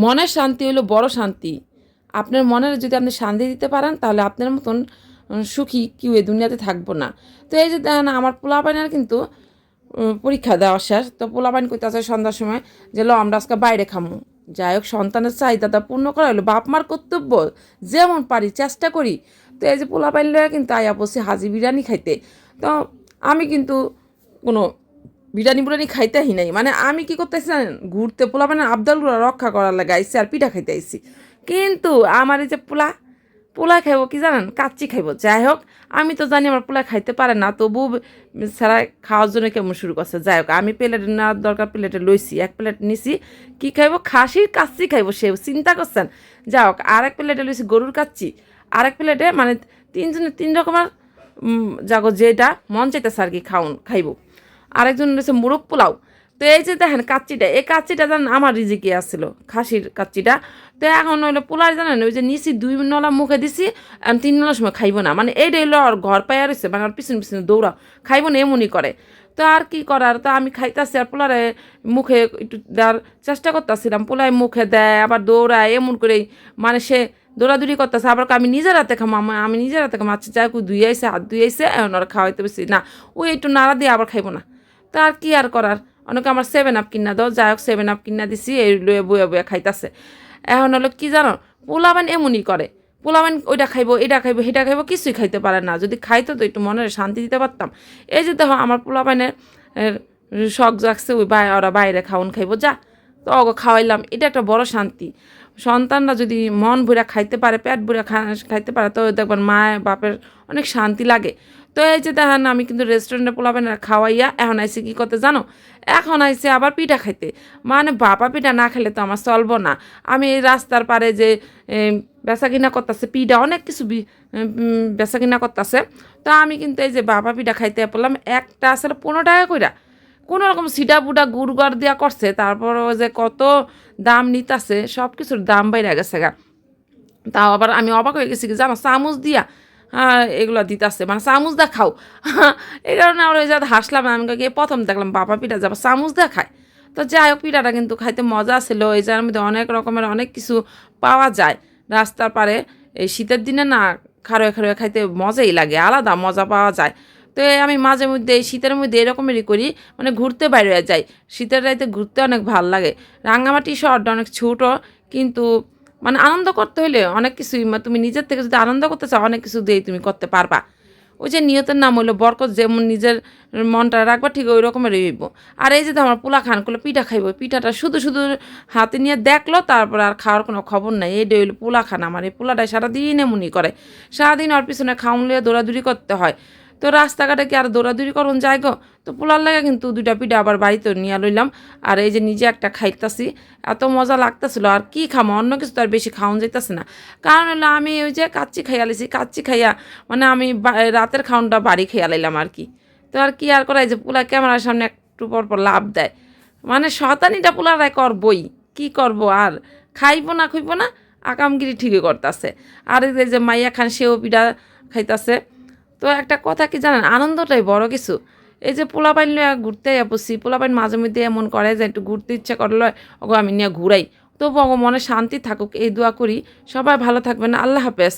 মনের শান্তি হলো বড় শান্তি। আপনার মনের যদি আপনি শান্তি দিতে পারেন তাহলে আপনার মতন সুখী কেউ এই দুনিয়াতে থাকবো না। তো এই যে দেখেন আমার পোলাপাইনের কিন্তু পরীক্ষা দেওয়া শেষ। তো পোলাপাইন কইতাছে সন্ধ্যার সময় যে ল আমরা আজকে বাইরে খামু। যাই হোক সন্তানের চাহিদাটা পূর্ণ করা হলো বাপ মার কর্তব্য, যেমন পারি চেষ্টা করি। তো এই যে পোলাপাইন লইয়া কিন্তু আয়া বসে হাজি বিরিয়ানি খাইতে। তো আমি কিন্তু কোনো বিরিয়ানি খাইতেই নাই, মানে আমি কি করতেছি জানেন, ঘুরতে পোলাপাইনের আবদালগুলো রক্ষা করার লাগে আইসি আর পিঠা খাইতে আইসি। কিন্তু আমার এই যে পোলা খাইব কি জানেন, কাচ্চি খাইব। যাই হোক আমি তো জানি আমার পোলা খাইতে পারে না, তবু সারা খাওয়ার জন্য কেমন শুরু করছে। যাই হোক আমি প্লেটে নেওয়ার দরকার প্লেটে লইছি, এক প্লেট নিছি। কি খাইব, খাসির কাচ্চি খাইব সে চিন্তা করছেন। যাই হোক আরেক প্লেটে লইছি গরুর কাচ্চি, আরেক প্লেটে মানে তিনজনের তিন রকমের যাগো যেটা মন চাইতেছে আর কি খাইব। আরেকজন রয়েছে মোরগ পোলাও। তো এই যে দেখেন কাচ্চিটা, এই কাচ্চিটা জানেন আমার রিজিকে আসছিল, খাসির কাচ্চিটা। তো এখন হইলো পোলার জানেন ওই যে নিচি 2 নলা মুখে দিছি, 3 নলার সময় খাইব না, মানে এইটা হইলো আর ঘর পাইয়া রয়েছে, মানে আর পিছনে পিছনে দৌড়াও খাইব না এমনই করে। তো আর কি করার, তো আমি খাইতেছি আর পোলারে মুখে একটু দেওয়ার চেষ্টা করতেছিলাম, পোলায় মুখে দেয় আবার দৌড়ায় এমন করেই, মানে সে দৌড়াদৌড়ি করতেছে। আবার আমি নিজের হাতে খাম, আমি নিজের হাতে খাম, আচ্ছা যাই ধুই আইসে হাত ধুই আইসে এখন আর খাওয়াইতে বেশি না, ওই একটু নাড়া দিয়ে আবার খাইব না। তা আর কি আর করার, অনেকে আমার 7 আপ কিনা দাও, যাই হোক 7 আপ কিনা দিছি, এই লয়ে বয়ে বয়ে খাইতেছে। এখন হলো কি জানো, পোলাবান এমনই করে, পোলাবান ওইটা খাইবো এটা খাইবো সেটা খাইবো, কিছুই খাইতে পারে না। যদি খাইতো তো একটু মনের শান্তি দিতে পারতাম। এই যে দেখো আমার পোলাবানের শখ জাগছে, ওই ওরা বাইরে খাওন খাইবো, যা তো অগো খাওয়াইলাম, এটা একটা বড় শান্তি। সন্তানরা যদি মন ভরে খাইতে পারে, পেট ভরে খাইতে পারে, তো দেখবেন মা বাপের অনেক শান্তি লাগে। তো এই যে দেখেন আমি কিন্তু রেস্টুরেন্টে পোলাবেন খাওয়াইয়া এখন আইসি কী করতে জানো, এখন আইসি আবার পিঠা খাইতে। মানে বাবা পিঠা না খেলে তো আমার চলবো না। আমি এই রাস্তার পারে যে বেচা কিনা করতেছে পিঠা, অনেক কিছু বেচা কিনা করতেছে। তো আমি কিন্তু এই যে বাবা পিঠা খাইতে বললাম, একটা আসলে 15 টাকা কইরা, কোনো রকম সিডা বুডা গুড় গড় দিয়া করছে, তারপরও যে কত দাম নিতেছে, সব কিছুর দাম বাইরে গেছে গা। তাও আবার আমি অবাক হয়ে গেছি কি জানো, চামচ দিয়া এগুলো দিতেছে, মানে চামচ দা খাও। এই কারণে আমরা ওই জায়গায় হাসলাম, আমি গিয়ে প্রথম দেখলাম বাবা পিঠা যাবো চামচ দা খায়। তো যাই হোক পিঠাটা কিন্তু খাইতে মজা ছিল। এই জায়গার মধ্যে অনেক রকমের অনেক কিছু পাওয়া যায় রাস্তার পারে। এই শীতের দিনে না খারোয় খারোয় খাইতে মজাই লাগে, আলাদা মজা পাওয়া যায়। তো আমি মাঝে মধ্যে এই শীতের মধ্যে এরকমেরই করি, মানে ঘুরতে বাইরে যাই, শীতের রাইতে ঘুরতে অনেক ভাল লাগে। রাঙামাটি শহরটা অনেক ছোটো, কিন্তু মানে আনন্দ করতে হলে অনেক কিছুই, তুমি নিজের থেকে যদি আনন্দ করতে চাও অনেক কিছু দিয়েই তুমি করতে পারবা। ওই যে নিয়তের নাম হইলো বরকত, যেমন নিজের মনটা রাখবা ঠিক ওই রকমের হইব। আর এই যে আমার পোলা খান করলে পিঠা খাইব, পিঠাটা শুধু শুধু হাতে নিয়ে দেখলো, তারপর আর খাওয়ার কোনো খবর নাই। এইটা হইলো পোলা খান আমার, এই পোলাটাই সারাদিন এমনই করে, সারাদিন ওর পিছনে খাউন লিয়ে দৌড়াদৌড়ি করতে হয়। তো রাস্তাঘাটে কি আর দৌড়াদৌড়ি করুন যায় গো। তো পোলার লাগে কিন্তু 2টা পিঠা আবার বাড়িতে নিয়ে লইলাম, আর এই যে নিজে একটা খাইতাছি, এত মজা লাগতেছিল। আর কি খামো, অন্য কিছু তো আর বেশি খাওয়ান যাইতেছে না, কারণ হলো আমি ওই যে কাচ্চি খাইয়া লাইছি, কাচ্চি খাইয়া মানে আমি রাতের খাওয়ানটা বাড়ি খাইয়া লাইলাম আর কি। তো আর কি আর করাই, যে পোলা ক্যামেরার সামনে একটু পর পর লাভ দেয়, মানে শয়তানিটা পোলারাই করবই, কি করব আর, খাইবো না খুইব না, আকামগিরি ঠিকই করতেছে। আর এই যে মাইয়া খান সেও পিঠা খাইতাছে। তো একটা কথা কি জানেন, আনন্দটাই বড় কিছু। এই যে পোলাপাইন লইয়া ঘুরতে বসি, পোলাপাইন মাঝে মধ্যে এমন করে যে একটু ঘুরতে ইচ্ছা করলো, ওগো আমি নিয়ে ঘুরাই। তবু ওগো মনে শান্তি থাকুক এই দোয়া করি। সবাই ভালো থাকবেন, আল্লাহ হাফেজ।